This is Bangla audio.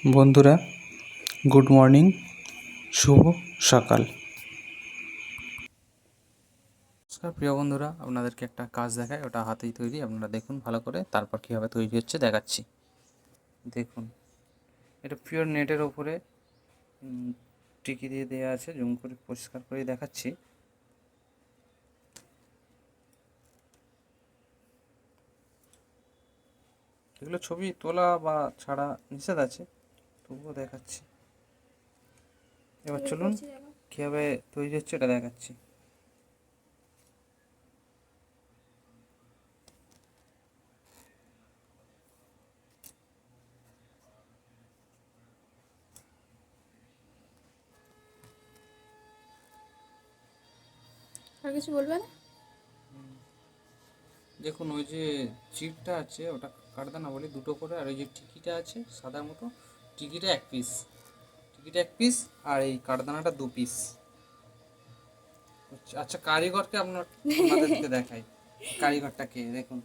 বন্ধুরা, গুড মর্নিং, শুভ সকাল। নমস্কার প্রিয় বন্ধুরা, আপনাদেরকে একটা কাজ দেখায়, ওটা হাতেই তৈরি। আপনারা দেখুন ভালো করে, তারপর কীভাবে তৈরি হচ্ছে দেখাচ্ছি। দেখুন, এটা পিওর নেটের ওপরে টিকি দিয়ে দেওয়া আছে। জুম করে পরিষ্কার করে দেখাচ্ছি। এগুলো ছবি তোলা বা ছাড়া নিষেধ আছে, তবুও দেখাচ্ছি। এবার চলুন কীভাবে তৈরি হচ্ছে এটা দেখাচ্ছি। আর কিছু বলবেন? দেখুন, ওই যে চিপটা আছে ওটা কাটদানা বলি, দুটো করে। আর ওই যে টিকিটা আছে সাদা মতো, টিকিটা এক পিস, টিকিটা এক পিস, আর এই কাঠদানাটা 2 পিস। আচ্ছা, কারিগরকে আপনাদেরকে দেখাই, কারিগরটা কে দেখুন।